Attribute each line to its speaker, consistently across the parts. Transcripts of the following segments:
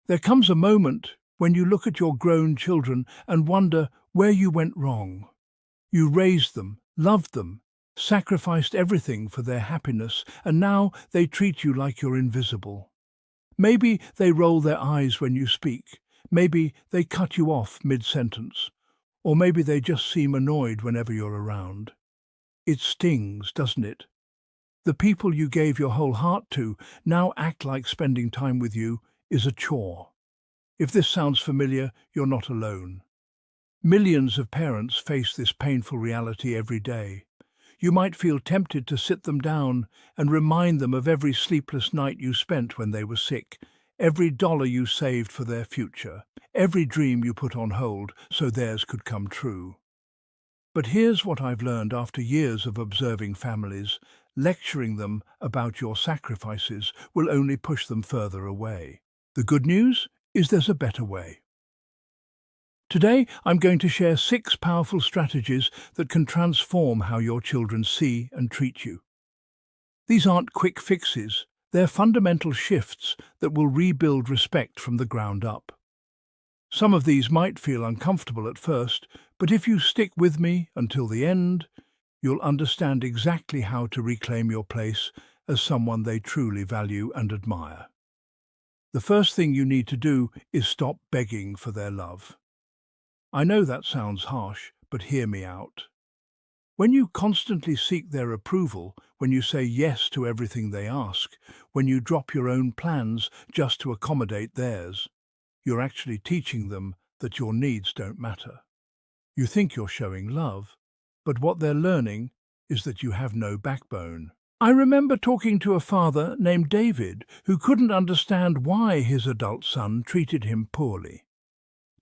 Speaker 1: There comes a moment when you look at your grown children and wonder where you went wrong. You raised them, loved them, sacrificed everything for their happiness, and now they treat you like you're invisible. Maybe they roll their eyes when you speak. Maybe they cut you off mid-sentence. Or maybe they just seem annoyed whenever you're around. It stings, doesn't it? The people you gave your whole heart to now act like spending time with you is a chore. If this sounds familiar, you're not alone. Millions of parents face this painful reality every day. You might feel tempted to sit them down and remind them of every sleepless night you spent when they were sick, every dollar you saved for their future, every dream you put on hold so theirs could come true. But here's what I've learned after years of observing families: lecturing them about your sacrifices will only push them further away. The good news is there's a better way. Today, I'm going to share 6 powerful strategies that can transform how your children see and treat you. These aren't quick fixes, they're fundamental shifts that will rebuild respect from the ground up. Some of these might feel uncomfortable at first, but if you stick with me until the end, you'll understand exactly how to reclaim your place as someone they truly value and admire. The first thing you need to do is stop begging for their love. I know that sounds harsh, but hear me out. When you constantly seek their approval, when you say yes to everything they ask, when you drop your own plans just to accommodate theirs, you're actually teaching them that your needs don't matter. You think you're showing love, but what they're learning is that you have no backbone. I remember talking to a father named David who couldn't understand why his adult son treated him poorly.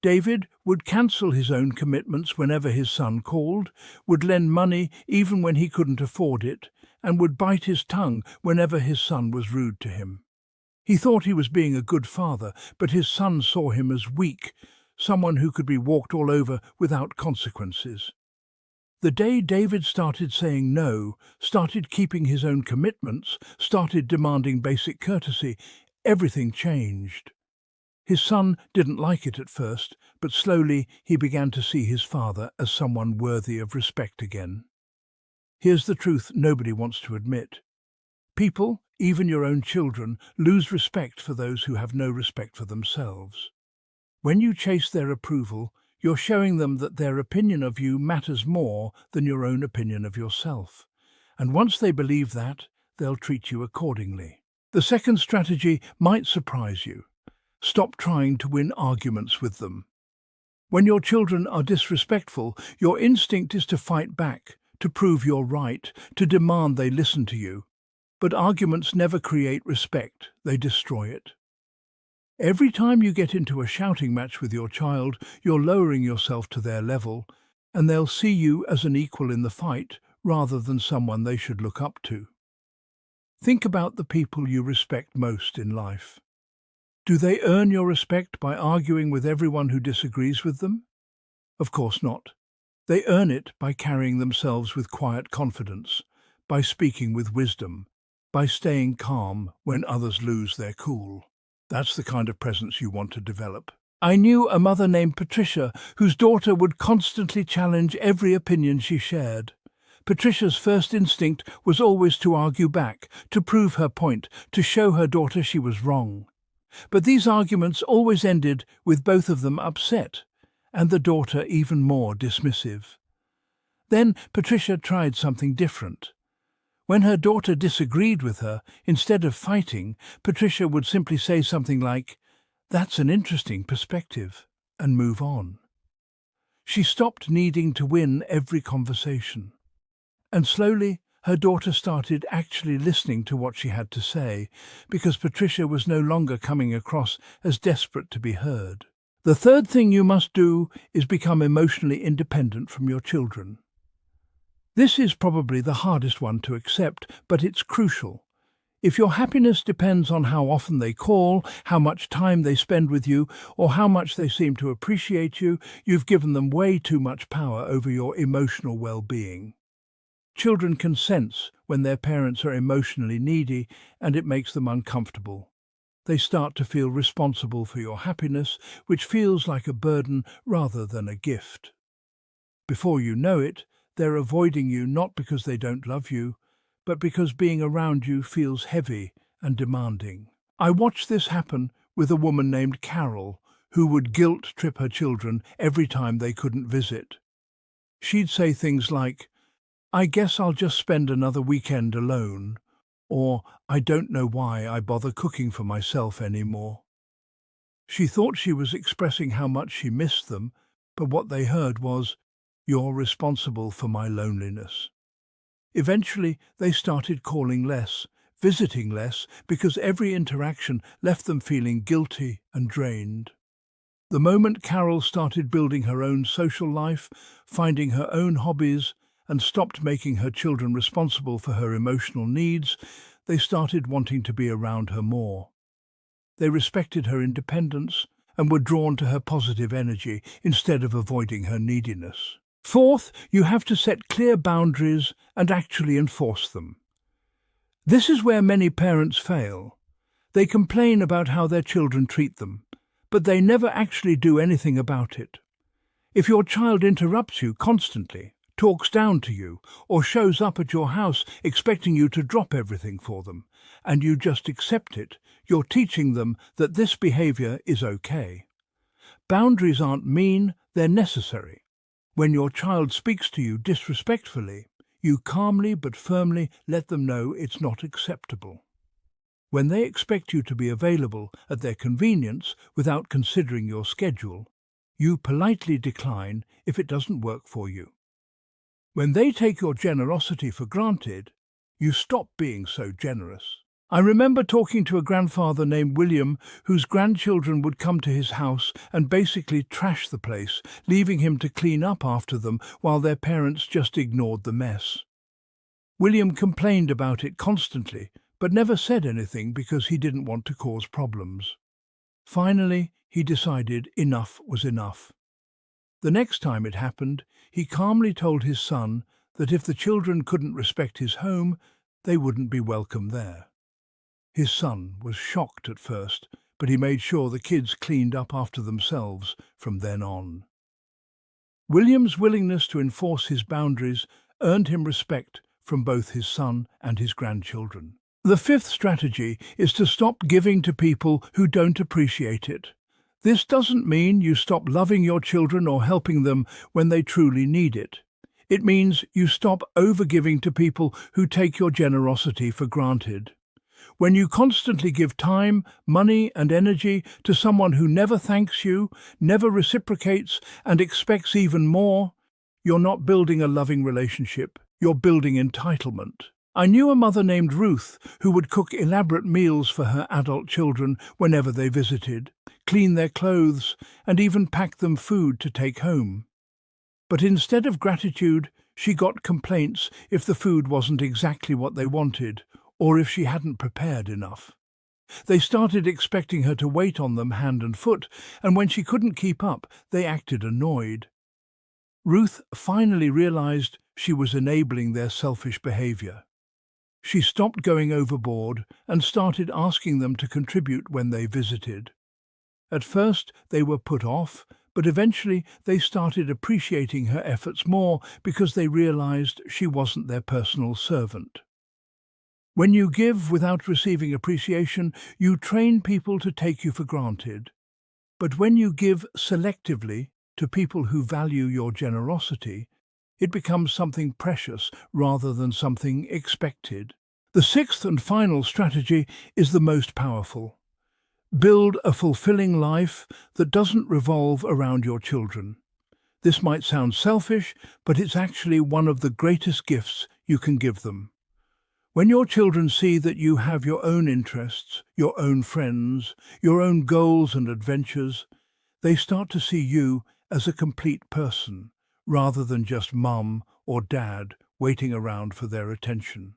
Speaker 1: David would cancel his own commitments whenever his son called, would lend money even when he couldn't afford it, and would bite his tongue whenever his son was rude to him. He thought he was being a good father, but his son saw him as weak, someone who could be walked all over without consequences. The day David started saying no, started keeping his own commitments, started demanding basic courtesy, everything changed. His son didn't like it at first, but slowly he began to see his father as someone worthy of respect again. Here's the truth nobody wants to admit. People, even your own children, lose respect for those who have no respect for themselves. When you chase their approval, you're showing them that their opinion of you matters more than your own opinion of yourself. And once they believe that, they'll treat you accordingly. The second strategy might surprise you. Stop trying to win arguments with them. When your children are disrespectful, your instinct is to fight back, to prove you're right, to demand they listen to you. But arguments never create respect, they destroy it. Every time you get into a shouting match with your child, you're lowering yourself to their level, and they'll see you as an equal in the fight rather than someone they should look up to. Think about the people you respect most in life. Do they earn your respect by arguing with everyone who disagrees with them? Of course not. They earn it by carrying themselves with quiet confidence, by speaking with wisdom, by staying calm when others lose their cool. That's the kind of presence you want to develop. I knew a mother named Patricia whose daughter would constantly challenge every opinion she shared. Patricia's first instinct was always to argue back, to prove her point, to show her daughter she was wrong. But these arguments always ended with both of them upset, and the daughter even more dismissive. Then Patricia tried something different. When her daughter disagreed with her, instead of fighting, Patricia would simply say something like, "That's an interesting perspective," and move on. She stopped needing to win every conversation. And slowly, her daughter started actually listening to what she had to say, because Patricia was no longer coming across as desperate to be heard. The third thing you must do is become emotionally independent from your children. This is probably the hardest one to accept, but it's crucial. If your happiness depends on how often they call, how much time they spend with you, or how much they seem to appreciate you, you've given them way too much power over your emotional well-being. Children can sense when their parents are emotionally needy, and it makes them uncomfortable. They start to feel responsible for your happiness, which feels like a burden rather than a gift. Before you know it, they're avoiding you not because they don't love you, but because being around you feels heavy and demanding. I watched this happen with a woman named Carol, who would guilt-trip her children every time they couldn't visit. She'd say things like, "I guess I'll just spend another weekend alone," or "I don't know why I bother cooking for myself anymore." She thought she was expressing how much she missed them, but what they heard was, "You're responsible for my loneliness." Eventually, they started calling less, visiting less, because every interaction left them feeling guilty and drained. The moment Carol started building her own social life, finding her own hobbies, and stopped making her children responsible for her emotional needs, they started wanting to be around her more. They respected her independence and were drawn to her positive energy instead of avoiding her neediness. Fourth, you have to set clear boundaries and actually enforce them. This is where many parents fail. They complain about how their children treat them, but they never actually do anything about it. If your child interrupts you constantly, talks down to you, or shows up at your house expecting you to drop everything for them, and you just accept it, you're teaching them that this behavior is okay. Boundaries aren't mean, they're necessary. When your child speaks to you disrespectfully, you calmly but firmly let them know it's not acceptable. When they expect you to be available at their convenience without considering your schedule, you politely decline if it doesn't work for you. When they take your generosity for granted, you stop being so generous. I remember talking to a grandfather named William whose grandchildren would come to his house and basically trash the place, leaving him to clean up after them while their parents just ignored the mess. William complained about it constantly, but never said anything because he didn't want to cause problems. Finally, he decided enough was enough. The next time it happened, he calmly told his son that if the children couldn't respect his home, they wouldn't be welcome there. His son was shocked at first, but he made sure the kids cleaned up after themselves from then on. William's willingness to enforce his boundaries earned him respect from both his son and his grandchildren. The fifth strategy is to stop giving to people who don't appreciate it. This doesn't mean you stop loving your children or helping them when they truly need it. It means you stop overgiving to people who take your generosity for granted. When you constantly give time, money, and energy to someone who never thanks you, never reciprocates, and expects even more, you're not building a loving relationship, you're building entitlement. I knew a mother named Ruth who would cook elaborate meals for her adult children whenever they visited, clean their clothes, and even pack them food to take home. But instead of gratitude, she got complaints if the food wasn't exactly what they wanted, or if she hadn't prepared enough. They started expecting her to wait on them hand and foot, and when she couldn't keep up, they acted annoyed. Ruth finally realized she was enabling their selfish behavior. She stopped going overboard and started asking them to contribute when they visited. At first, they were put off, but eventually they started appreciating her efforts more because they realized she wasn't their personal servant. When you give without receiving appreciation, you train people to take you for granted. But when you give selectively to people who value your generosity, it becomes something precious rather than something expected. The sixth and final strategy is the most powerful. Build a fulfilling life that doesn't revolve around your children. This might sound selfish, but it's actually one of the greatest gifts you can give them. When your children see that you have your own interests, your own friends, your own goals and adventures, they start to see you as a complete person, rather than just mum or dad waiting around for their attention.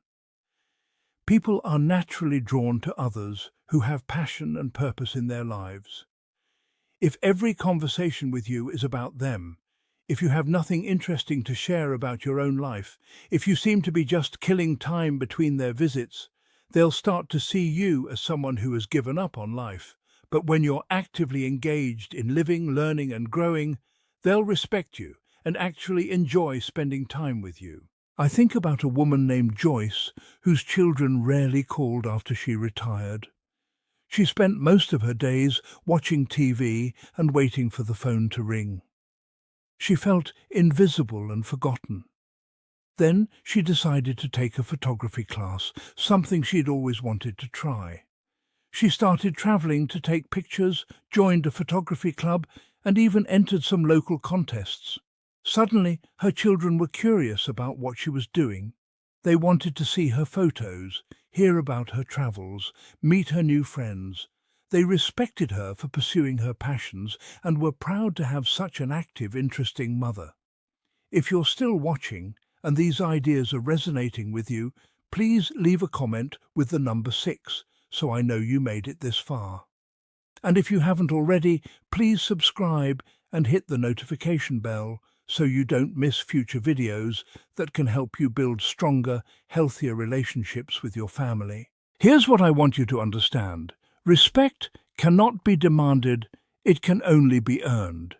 Speaker 1: People are naturally drawn to others who have passion and purpose in their lives. If every conversation with you is about them, if you have nothing interesting to share about your own life, if you seem to be just killing time between their visits, They'll start to see you as someone who has given up on life. But when you're actively engaged in living, learning and growing, they'll respect you and actually enjoy spending time with you. I think about a woman named Joyce, whose children rarely called after she retired. She spent most of her days watching TV and waiting for the phone to ring. She felt invisible and forgotten. Then she decided to take a photography class, something she'd always wanted to try. She started traveling to take pictures, joined a photography club, and even entered some local contests. Suddenly, her children were curious about what she was doing. They wanted to see her photos, hear about her travels, meet her new friends. They respected her for pursuing her passions and were proud to have such an active, interesting mother. If you're still watching and these ideas are resonating with you, please leave a comment with the number 6 so I know you made it this far. And if you haven't already, please subscribe and hit the notification bell so you don't miss future videos that can help you build stronger, healthier relationships with your family. Here's what I want you to understand. Respect cannot be demanded, it can only be earned.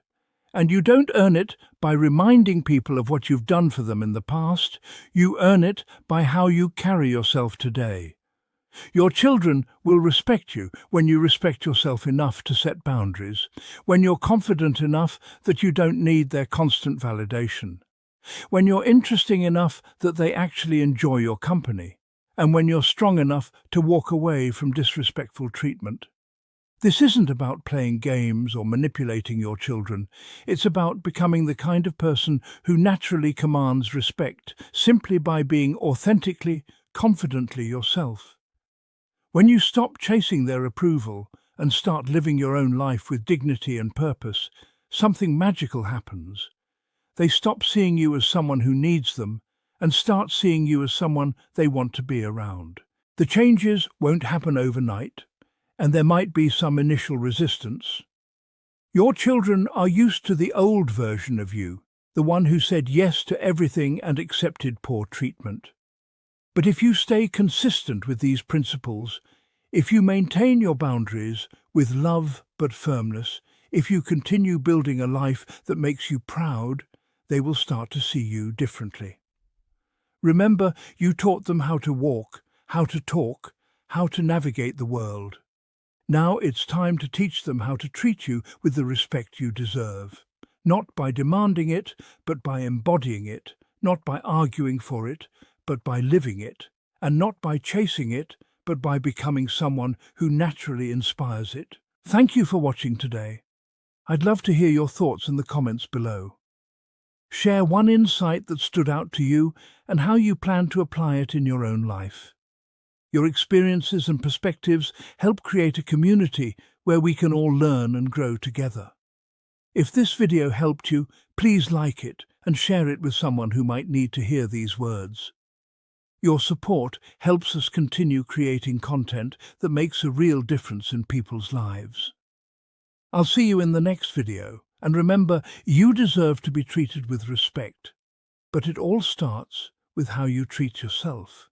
Speaker 1: And you don't earn it by reminding people of what you've done for them in the past. You earn it by how you carry yourself today. Your children will respect you when you respect yourself enough to set boundaries, when you're confident enough that you don't need their constant validation, when you're interesting enough that they actually enjoy your company, and when you're strong enough to walk away from disrespectful treatment. This isn't about playing games or manipulating your children. It's about becoming the kind of person who naturally commands respect simply by being authentically, confidently yourself. When you stop chasing their approval and start living your own life with dignity and purpose, something magical happens. They stop seeing you as someone who needs them and start seeing you as someone they want to be around. The changes won't happen overnight, and there might be some initial resistance. Your children are used to the old version of you, the one who said yes to everything and accepted poor treatment. But if you stay consistent with these principles, if you maintain your boundaries with love but firmness, if you continue building a life that makes you proud, they will start to see you differently. Remember, you taught them how to walk, how to talk, how to navigate the world. Now it's time to teach them how to treat you with the respect you deserve. Not by demanding it, but by embodying it. Not by arguing for it, but by living it. And not by chasing it, but by becoming someone who naturally inspires it. Thank you for watching today. I'd love to hear your thoughts in the comments below. Share one insight that stood out to you and how you plan to apply it in your own life. Your experiences and perspectives help create a community where we can all learn and grow together. If this video helped you, please like it and share it with someone who might need to hear these words. Your support helps us continue creating content that makes a real difference in people's lives. I'll see you in the next video, and remember, you deserve to be treated with respect, but it all starts with how you treat yourself.